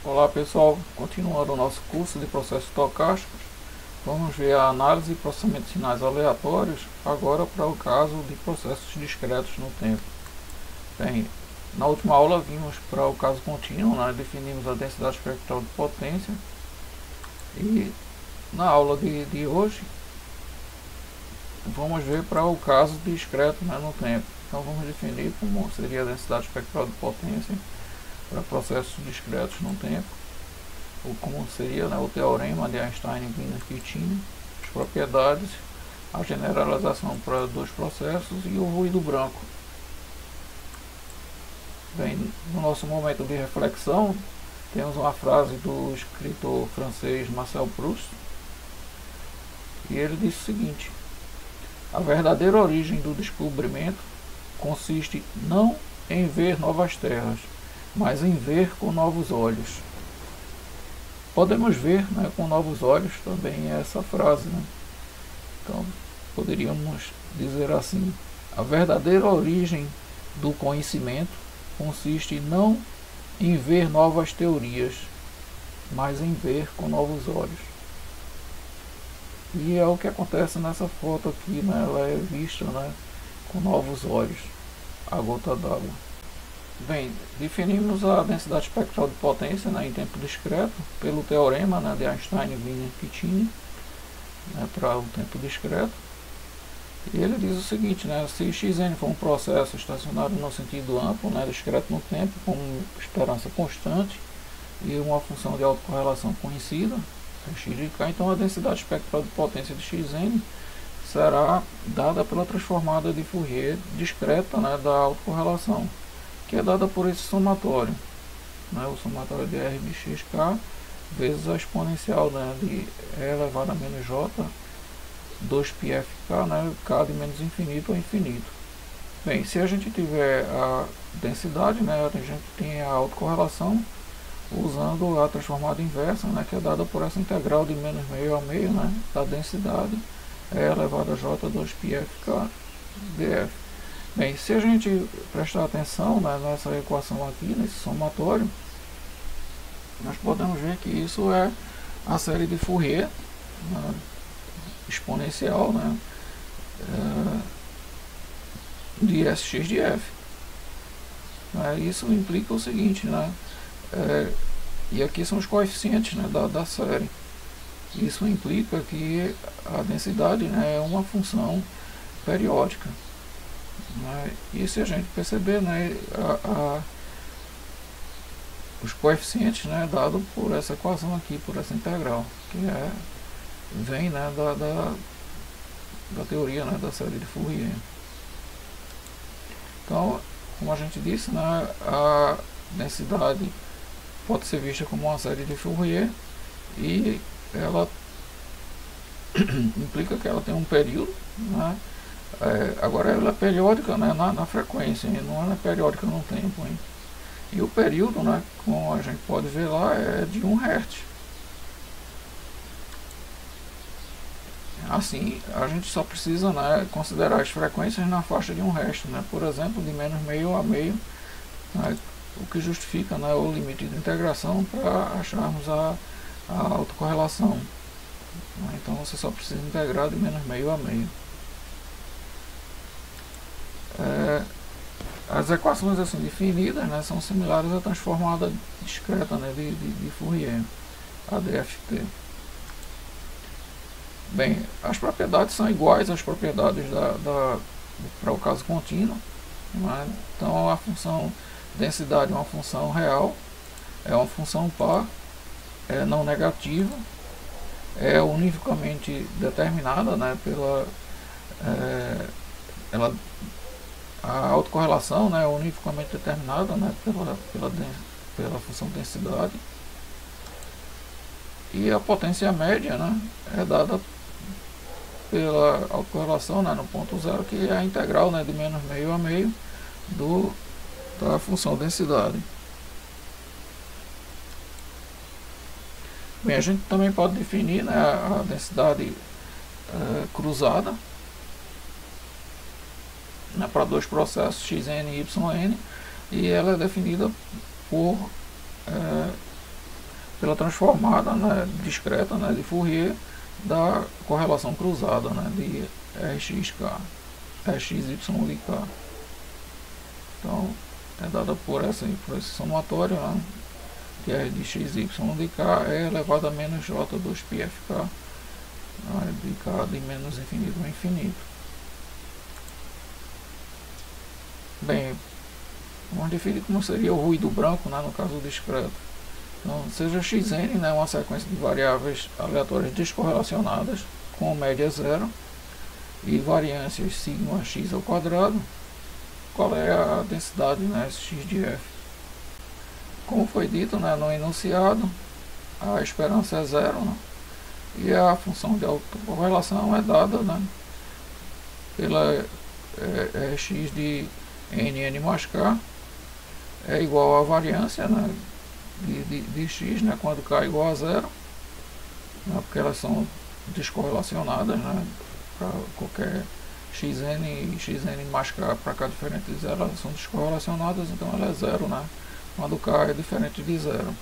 Olá pessoal, continuando o nosso curso de processos estocásticos, vamos ver a análise e processamento de sinais aleatórios, agora para o caso de processos discretos no tempo. Bem, na última aula vimos para o caso contínuo, definimos a densidade espectral de potência, e na aula de hoje vamos ver para o caso discreto no tempo. Então vamos definir como seria a densidade espectral de potência para processos discretos no tempo, ou como seria o teorema de Einstein, Wiener e Peccini, as propriedades, a generalização para dois processos e o ruído branco. Bem, no nosso momento de reflexão, temos uma frase do escritor francês Marcel Proust, e ele diz o seguinte: a verdadeira origem do descobrimento consiste não em ver novas terras, mas em ver com novos olhos. Podemos ver com novos olhos também essa frase. Então, poderíamos dizer assim: a verdadeira origem do conhecimento consiste não em ver novas teorias, mas em ver com novos olhos. E é o que acontece nessa foto aqui, ela é vista com novos olhos, a gota d'água. Bem, definimos a densidade espectral de potência em tempo discreto pelo teorema de Einstein, Wiener e Peccini, para o tempo discreto. E ele diz o seguinte: se xn for um processo estacionário no sentido amplo, discreto no tempo, com esperança constante e uma função de autocorrelação conhecida, x de k, então a densidade espectral de potência de xn será dada pela transformada de Fourier discreta da autocorrelação, que é dada por esse somatório, o somatório de R de xk vezes a exponencial de E elevado a menos J 2πfk, k de menos infinito a infinito. Bem, se a gente tiver a densidade, a gente tem a autocorrelação usando a transformada inversa, que é dada por essa integral de menos meio a meio da densidade E elevado a J 2πfk df. Bem, se a gente prestar atenção nessa equação aqui, nesse somatório, nós podemos ver que isso é a série de Fourier exponencial de Sx de f. Isso implica o seguinte, e aqui são os coeficientes da série. Isso implica que a densidade é uma função periódica. E se a gente perceber, os coeficientes dado por essa equação aqui, por essa integral, que vem da teoria da série de Fourier. Então, como a gente disse, a densidade pode ser vista como uma série de Fourier, e ela implica que ela tem um período, agora ela é periódica na frequência, e não é periódica no tempo. E o período, como a gente pode ver lá, é de 1 Hz. Assim, a gente só precisa considerar as frequências na faixa de 1 Hz, por exemplo, de menos meio a meio, o que justifica o limite de integração para acharmos a autocorrelação. Então você só precisa integrar de menos meio a meio. As equações assim definidas são similares à transformada discreta de Fourier, a dft. Bem, as propriedades são iguais às propriedades para o caso contínuo. Então a função densidade é uma função real, é uma função par, é não negativa, é univocamente determinada a autocorrelação é univocamente determinada pela função densidade, e a potência média é dada pela autocorrelação no ponto zero, que é a integral de menos meio a meio da função densidade. Bem, a gente também pode definir a densidade cruzada para dois processos xn e yn, e ela é definida por pela transformada, né, discreta, né, de Fourier da correlação cruzada, né, de Rxk, Rxy de k. Então é dada por esse somatório, né, que é de xy de k é elevado a menos j2πfk, né, de k de menos infinito a infinito. Bem, vamos definir como seria o ruído branco, né, no caso discreto. Então, seja xn, né, uma sequência de variáveis aleatórias descorrelacionadas com média zero e variâncias sigma x ao quadrado. Qual é a densidade, né, x de f? Como foi dito, né, no enunciado, a esperança é zero, né, e a função de autocorrelação é dada, né, pela x de n mais k é igual à variância, né, de x, né, quando k é igual a zero, né, porque elas são descorrelacionadas, né, para qualquer xn e xn mais k para k diferente de zero, elas são descorrelacionadas, então ela é zero, né, quando k é diferente de zero.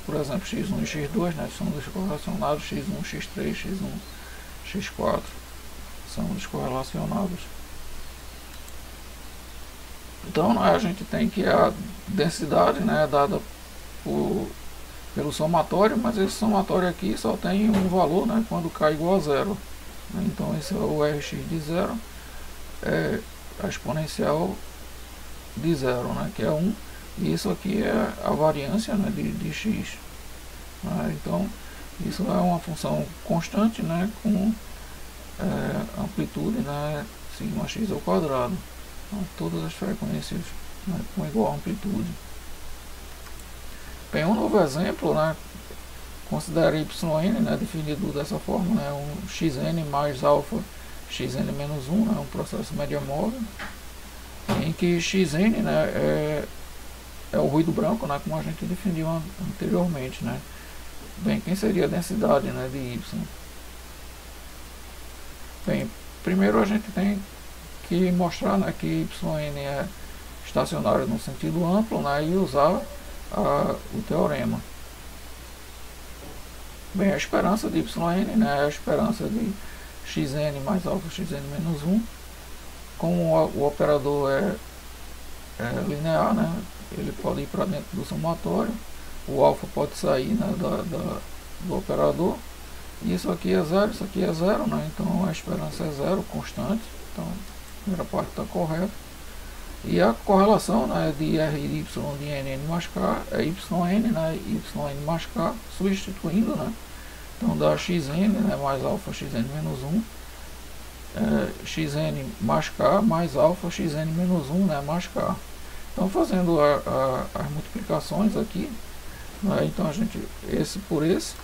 Por exemplo, x1 e x2, né, são descorrelacionados, x1, x3, x1, x4 são descorrelacionados. Então, né, a gente tem que a densidade, né, é dada pelo somatório, mas esse somatório aqui só tem um valor, né, quando k é igual a zero. Então esse é o Rx de zero, é a exponencial de zero, né, que é 1, e isso aqui é a variância, né, de x. Então isso é uma função constante, né, com amplitude, né, sigma x ao quadrado. Então, todas as frequências, né, com igual amplitude. Bem, um novo exemplo, né, considera yn, né, definido dessa forma, né, um xn mais alfa xn menos 1, né, um processo média móvel, em que xn, né, é o ruído branco, né, como a gente definiu anteriormente, né. Bem, quem seria a densidade, né, de y? Bem, primeiro a gente tem que mostrar, né, que yn é estacionário no sentido amplo, né, e usar o teorema. Bem, a esperança de yn, né, é a esperança de xn mais alfa xn menos 1. Como o operador é linear, né, ele pode ir para dentro do somatório, o alfa pode sair, né, do operador, e isso aqui é zero, isso aqui é zero, né, então a esperança é zero, constante. Então a primeira parte está correta. E a correlação, né, de RY de NN mais K é YN, né, YN mais K, substituindo, né, então dá XN, né, mais alfa XN menos 1, XN mais K mais alfa XN menos 1, né, mais K. Então fazendo as multiplicações aqui, né, então a gente, esse por esse,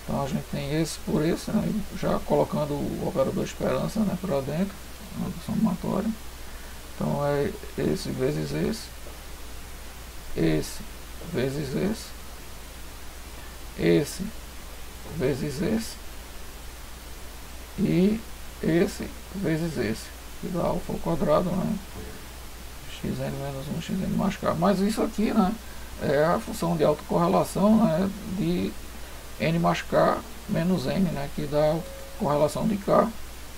então a gente tem esse por esse, né, já colocando o operador esperança, né, para dentro, né, do somatório. Então é esse vezes esse vezes esse vezes esse e esse vezes esse, que dá alfa ao quadrado, né, xn menos 1 xn mais k. Mas isso aqui, né, é a função de autocorrelação, né, de n mais k menos n, né, que dá a correlação de k.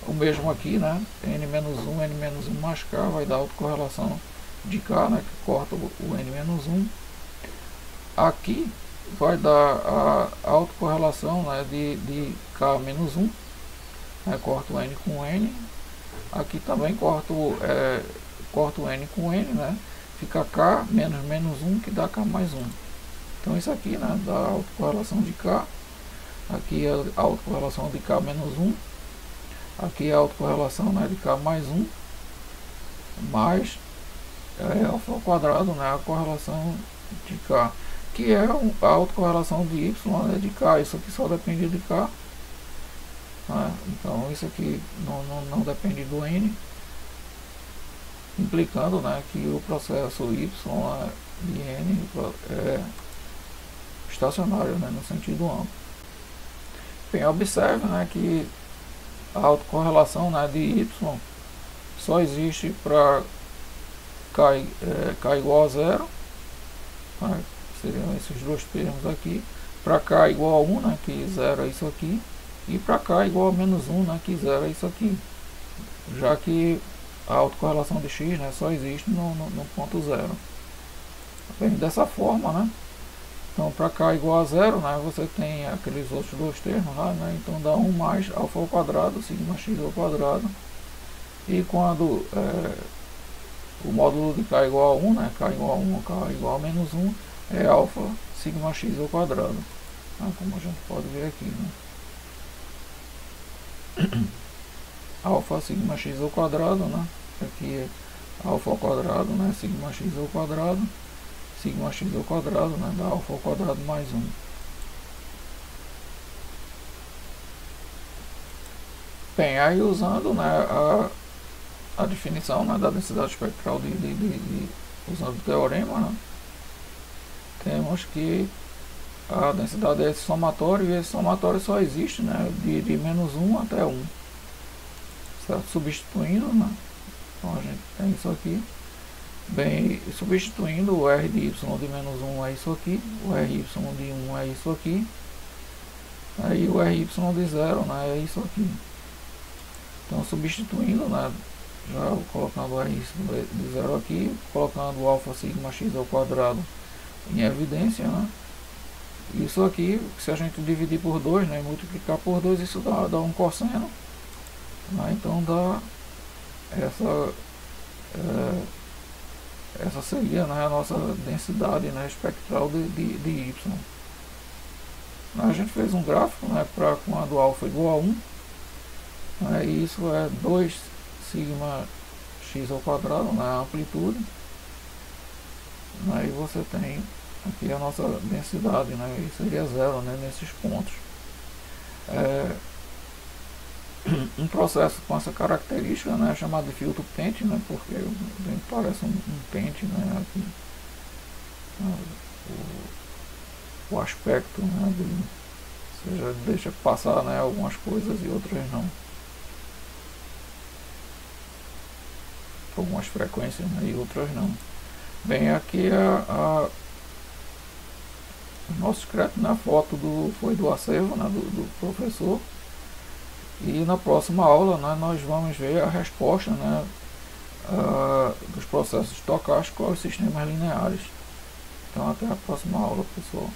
O mesmo aqui, né, n menos 1 mais k vai dar a autocorrelação de k, né, que corta o n menos 1. Aqui vai dar a autocorrelação, né, de k menos 1, né, corta o n com n. Aqui também corta o n com n, né, fica k menos menos 1, que dá k mais 1. Então isso aqui, né, dá a autocorrelação de k. Aqui é a autocorrelação de k menos 1. Aqui é a autocorrelação, né, de k mais 1, mais alfa ao quadrado, né, a correlação de k, que é a autocorrelação de y, né, de k. Isso aqui só depende de k, né, então isso aqui não depende do n, implicando, né, que o processo y, né, de n é estacionário, né, no sentido amplo. Bem, observe, né, que a autocorrelação, né, de y só existe para k igual a zero, né, seriam esses dois termos aqui. Para cá igual a 1, né, que 0 é isso aqui. E para cá igual a menos 1, né, que 0 é isso aqui. Já que a autocorrelação de x, né, só existe no ponto 0. Bem, dessa forma, né? Então, para cá igual a 0, né, você tem aqueles outros dois termos lá, né? Então dá 1 mais alfa ao quadrado, sigma x ao quadrado. E quando o módulo de k igual a 1, né, k igual a 1, k igual a menos 1, é alfa sigma x ao quadrado. Tá? Como a gente pode ver aqui, né? Alfa sigma x ao quadrado, né? Aqui é alfa ao quadrado, né? Sigma x ao quadrado. Sigma x ao quadrado, né? Dá alfa ao quadrado mais 1. Bem, aí usando, né, a definição, né, da densidade espectral usando o teorema, né, temos que a densidade é esse somatório, e esse somatório só existe, né, de menos 1 até 1. Certo? Substituindo, né, então a gente tem isso aqui. Bem, substituindo o R de y de menos 1 é isso aqui, o RY de 1 é isso aqui, aí o RY de 0, né, é isso aqui. Então, substituindo, né, já colocando o RY de 0 aqui, colocando o alfa sigma x ao quadrado em evidência, né, isso aqui, se a gente dividir por 2, né, e multiplicar por 2, isso dá um cosseno, né, então dá essa seria, né, a nossa densidade, né, espectral de y. A gente fez um gráfico, né, para quando alfa igual a 1, né, e isso é 2 sigma x ao quadrado, né, a amplitude. Aí você tem aqui a nossa densidade, né, e seria 0, né, nesses pontos. Um processo com essa característica, né, é chamado de filtro pente, né, porque parece um pente, né, aqui, o aspecto, né, ou seja, deixa passar, né, algumas coisas e outras não, algumas frequências, né, e outras não. Bem, aqui o nosso crédito, na foto foi do acervo, né, do professor. E na próxima aula, né, nós vamos ver a resposta, né, dos processos estocásticos aos sistemas lineares. Então até a próxima aula, pessoal.